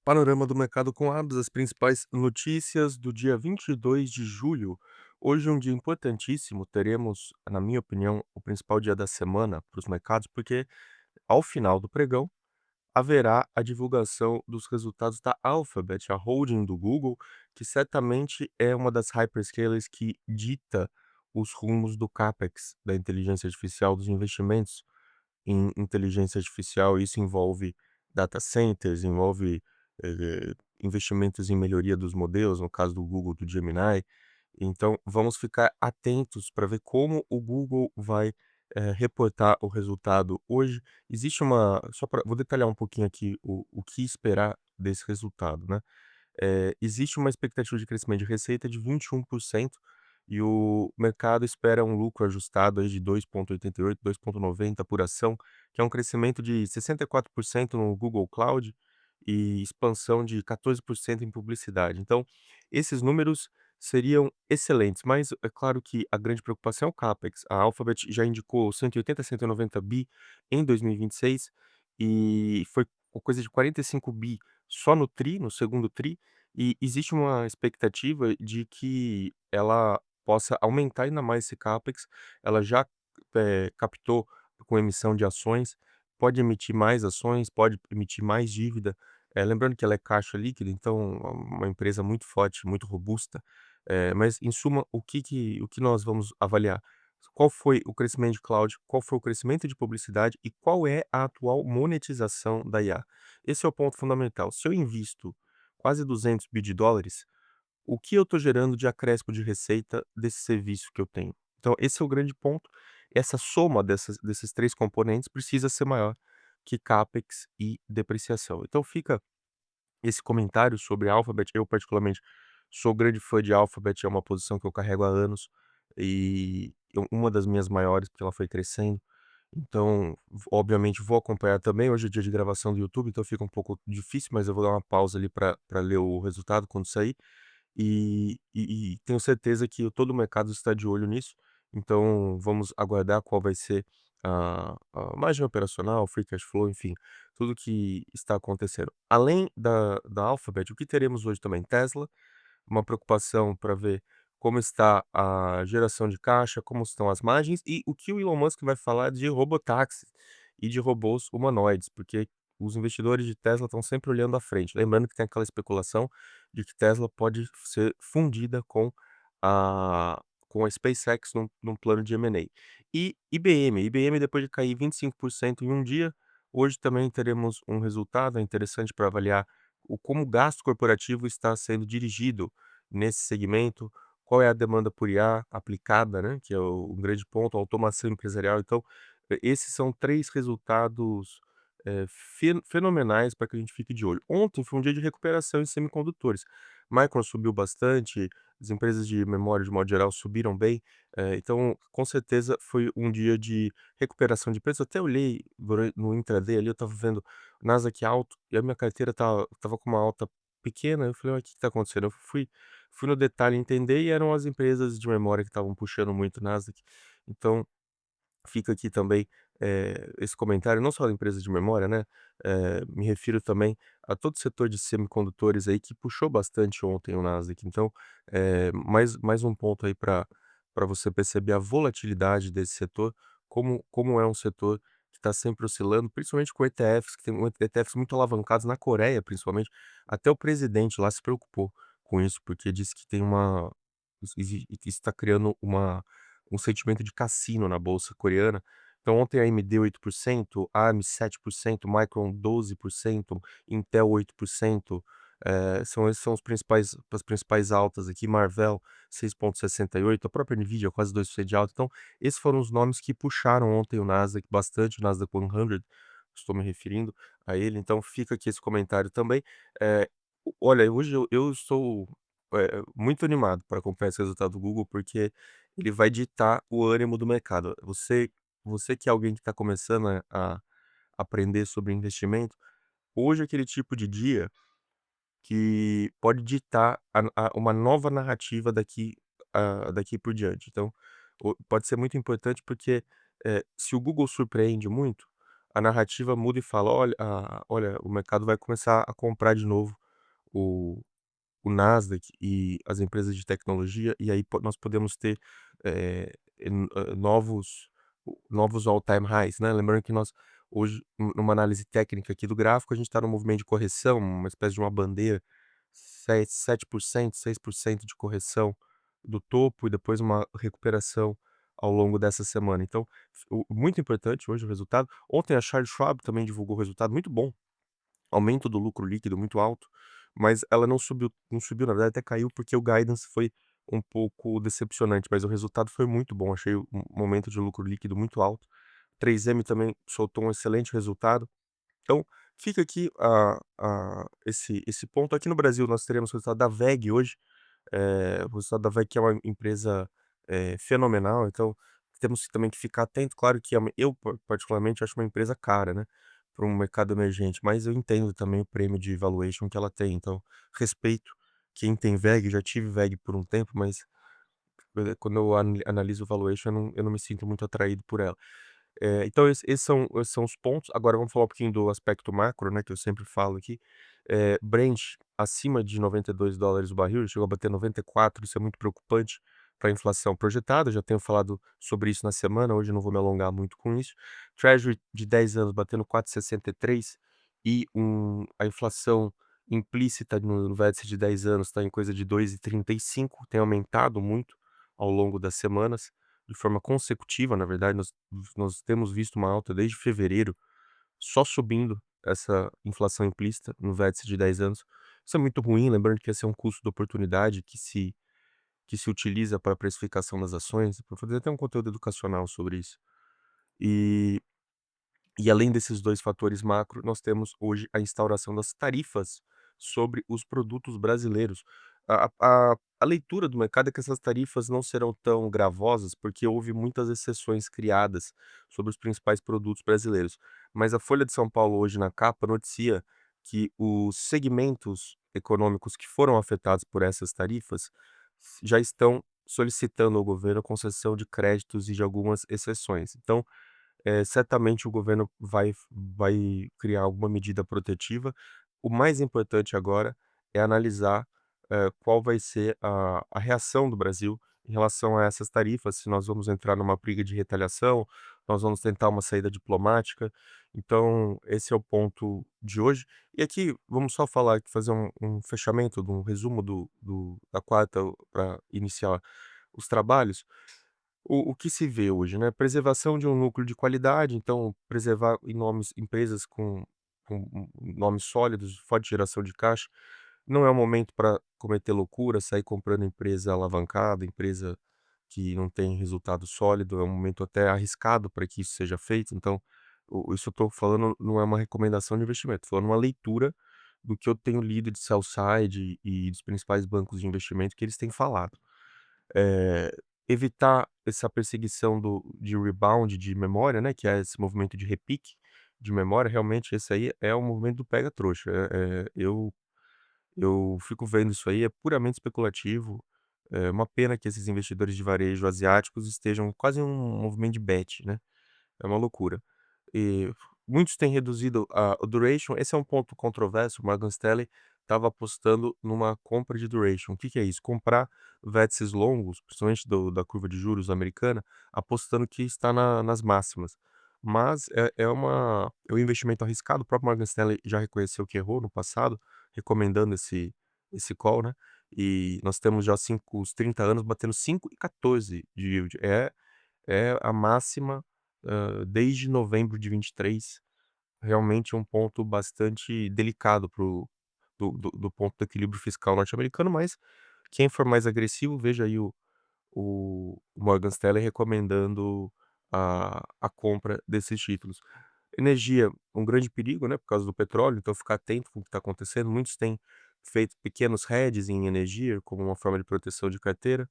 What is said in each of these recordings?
Panorama do mercado com abas, as principais notícias do dia 22 de julho. Hoje é um dia importantíssimo, teremos, na minha opinião, o principal dia da semana para os mercados, porque ao final do pregão haverá a divulgação dos resultados da Alphabet, a holding do Google, que certamente é uma das hyperscalers que dita os rumos do CapEx, da inteligência artificial, dos investimentos em inteligência artificial. Isso envolve data centers, envolve, investimentos em melhoria dos modelos, no caso do Google, do Gemini. Então vamos ficar atentos para ver como o Google vai, reportar o resultado hoje. Existe uma só para vou detalhar um pouquinho aqui o que esperar desse resultado, né. Existe uma expectativa de crescimento de receita de 21% e o mercado espera um lucro ajustado aí de 2,88, 2,90 por ação, que é um crescimento de 64% no Google Cloud e expansão de 14% em publicidade. Então, esses números seriam excelentes, mas é claro que a grande preocupação é o CapEx. A Alphabet já indicou 180, 190 bi em 2026 e foi coisa de 45 bi só no segundo tri, e existe uma expectativa de que ela possa aumentar ainda mais esse CapEx. Ela já, captou com emissão de ações, pode emitir mais ações, pode emitir mais dívida. Lembrando que ela é caixa líquida, então é uma empresa muito forte, muito robusta. Mas em suma, o que nós vamos avaliar? Qual foi o crescimento de cloud, qual foi o crescimento de publicidade e qual é a atual monetização da IA? Esse é o ponto fundamental. Se eu invisto quase 200 bi de dólares, o que eu estou gerando de acréscimo de receita desse serviço que eu tenho? Então, esse é o grande ponto. Essa soma desses três componentes precisa ser maior que CapEx e depreciação. Então, fica esse comentário sobre a Alphabet. Eu, particularmente, sou grande fã de Alphabet, é uma posição que eu carrego há anos e uma das minhas maiores, porque ela foi crescendo. Então, obviamente, vou acompanhar também. Hoje é dia de gravação do YouTube, então fica um pouco difícil, mas eu vou dar uma pausa ali para ler o resultado quando sair. E tenho certeza que todo o mercado está de olho nisso. Então, vamos aguardar qual vai ser a margem operacional, free cash flow, enfim, tudo que está acontecendo. Além da Alphabet, o que teremos hoje também? Tesla, uma preocupação para ver como está a geração de caixa, como estão as margens e o que o Elon Musk vai falar de robotáxi e de robôs humanoides, porque os investidores de Tesla estão sempre olhando à frente. Lembrando que tem aquela especulação de que Tesla pode ser fundida com a SpaceX num plano de M&A. E IBM depois de cair 25% em um dia, hoje também teremos um resultado interessante para avaliar como o gasto corporativo está sendo dirigido nesse segmento, qual é a demanda por IA aplicada, né, que é o um grande ponto, a automação empresarial. Então, esses são 3 resultados, fenomenais para que a gente fique de olho. Ontem foi um dia de recuperação em semicondutores. Micron subiu bastante, as empresas de memória, de modo geral, subiram bem, então, com certeza, foi um dia de recuperação de preço. Até olhei no intraday ali, eu estava vendo Nasdaq alto e a minha carteira estava com uma alta pequena. Eu falei: "Ué, o que está acontecendo?". Eu fui no detalhe entender e eram as empresas de memória que estavam puxando muito o Nasdaq. Então, fica aqui também, esse comentário, não só da empresa de memória, né, me refiro também a todo o setor de semicondutores aí que puxou bastante ontem o Nasdaq. Então, mais um ponto aí para você perceber a volatilidade desse setor, como é um setor que está sempre oscilando, principalmente com ETFs, que tem ETFs muito alavancados na Coreia, principalmente. Até o presidente lá se preocupou com isso, porque disse que tem uma isso está criando um sentimento de cassino na bolsa coreana. Então ontem a AMD 8%, ARM 7%, Micron 12%, Intel 8%, esses são as principais altas aqui, Marvell 6,68%, a própria Nvidia quase 2% de alta. Então, esses foram os nomes que puxaram ontem o Nasdaq bastante, o Nasdaq 100, estou me referindo a ele. Então fica aqui esse comentário também. Eh, Olha, hoje eu estou, muito animado para acompanhar esse resultado do Google, porque ele vai ditar o ânimo do mercado. Você que é alguém que está começando a aprender sobre investimento, hoje é aquele tipo de dia que pode ditar uma nova narrativa daqui por diante. Então, pode ser muito importante porque, se o Google surpreende muito, a narrativa muda e fala: "Olha, o mercado vai começar a comprar de novo o o Nasdaq e as empresas de tecnologia, e aí nós podemos ter, novos all time highs", né. Lembrando que nós hoje, numa análise técnica aqui do gráfico, a gente está num movimento de correção, uma espécie de uma bandeira, 7%, 6% de correção do topo e depois uma recuperação ao longo dessa semana. Então, muito importante hoje o resultado. Ontem a Charles Schwab também divulgou o resultado muito bom. Aumento do lucro líquido muito alto, mas ela não subiu, na verdade até caiu, porque o guidance foi um pouco decepcionante, mas o resultado foi muito bom, achei um aumento de lucro líquido muito alto. 3M também soltou um excelente resultado. Então, fica aqui esse ponto. Aqui no Brasil nós teremos o resultado da WEG hoje, o resultado da WEG, que é uma empresa, fenomenal, então temos também que ficar atento. Claro que eu particularmente acho uma empresa cara, né, para um mercado emergente, mas eu entendo também o prêmio de valuation que ela tem, então respeito quem tem WEG, já tive WEG por um tempo, mas, quando eu analiso o valuation eu não me sinto muito atraído por ela. Então esses são os pontos. Agora vamos falar um pouquinho do aspecto macro, né, que eu sempre falo aqui. Brent acima de $92 o barril, chegou a bater 94, isso é muito preocupante para a inflação projetada, já tenho falado sobre isso na semana, hoje eu não vou me alongar muito com isso. Treasury de 10 anos batendo 4,63 e a inflação implícita no vértice de 10 anos está em coisa de 2,35, tem aumentado muito ao longo das semanas de forma consecutiva. Na verdade, nós temos visto uma alta desde fevereiro, só subindo essa inflação implícita no vértice de 10 anos. Isso é muito ruim, lembrando que esse é um custo de oportunidade que se utiliza para a precificação das ações. Vou fazer até um conteúdo educacional sobre isso. E além desses 2 fatores macro, nós temos hoje a instauração das tarifas sobre os produtos brasileiros. A leitura do mercado é que essas tarifas não serão tão gravosas, porque houve muitas exceções criadas sobre os principais produtos brasileiros. Mas a Folha de São Paulo hoje na capa noticia que os segmentos econômicos que foram afetados por essas tarifas já estão solicitando ao governo a concessão de créditos e de algumas exceções. Então, certamente o governo vai criar alguma medida protetiva. O mais importante agora é analisar, qual vai ser a reação do Brasil em relação a essas tarifas, se nós vamos entrar numa briga de retaliação, nós vamos tentar uma saída diplomática. Então esse é o ponto de hoje. E aqui vamos só falar, fazer um fechamento, um resumo da quarta para iniciar os trabalhos. O que se vê hoje, né, preservação de um núcleo de qualidade, então preservar empresas com nomes sólidos, forte geração de caixa. Não é o momento para cometer loucura, sair comprando empresa alavancada, empresa que não tem resultado sólido, é um momento até arriscado para que isso seja feito. Então, isso eu estou falando não é uma recomendação de investimento, estou falando uma leitura do que eu tenho lido de sell side e dos principais bancos de investimento que eles têm falado. Eh, Evitar essa perseguição de rebound de memória, né, que é esse movimento de repique de memória. Realmente esse aí é o movimento do pega trouxa. Eu fico vendo isso aí, é puramente especulativo. É uma pena que esses investidores de varejo asiáticos estejam quase um movimento de bet, né, é uma loucura. E muitos têm reduzido o duration. Esse é um ponto controverso. O Morgan Stanley estava apostando numa compra de duration. O que que é isso? Comprar vértices longos, principalmente da curva de juros americana, apostando que está nas máximas. Mas é um investimento arriscado. O próprio Morgan Stanley já reconheceu que errou no passado, recomendando esse call, né. E nós temos já os 30 anos batendo 5,14 de yield. É a máxima, desde novembro de 23. Realmente é um ponto bastante delicado do ponto do equilíbrio fiscal norte-americano, mas quem for mais agressivo, veja aí o Morgan Stanley recomendando a compra desses títulos. Energia, um grande perigo, né, por causa do petróleo, então ficar atento com o que está acontecendo. Muitos têm feito pequenos hedges em energia como uma forma de proteção de carteira.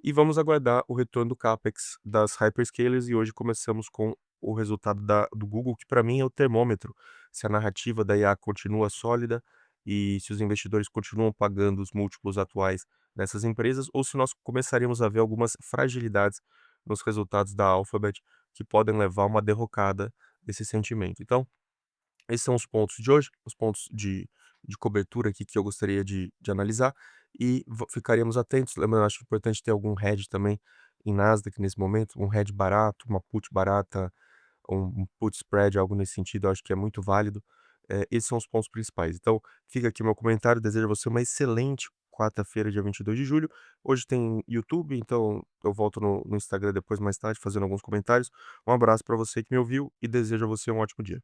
E vamos aguardar o retorno do CapEx das hyperscalers, e hoje começamos com o resultado do Google, que para mim é o termômetro, se a narrativa da IA continua sólida e se os investidores continuam pagando os múltiplos atuais dessas empresas, ou se nós começaríamos a ver algumas fragilidades nos resultados da Alphabet que podem levar a uma derrocada esse sentimento. Então, esses são os pontos de hoje, os pontos de cobertura aqui que eu gostaria de analisar e ficaríamos atentos. Lembrando, acho importante ter algum hedge também em Nasdaq nesse momento, um hedge barato, uma put barata, um put spread, algo nesse sentido, eu acho que é muito válido. Esses são os pontos principais. Então, fica aqui meu comentário, desejo a você uma excelente quarta-feira, dia 22 de julho. Hoje tem YouTube, então eu volto no Instagram depois, mais tarde, fazendo alguns comentários. Um abraço para você que me ouviu e desejo a você um ótimo dia.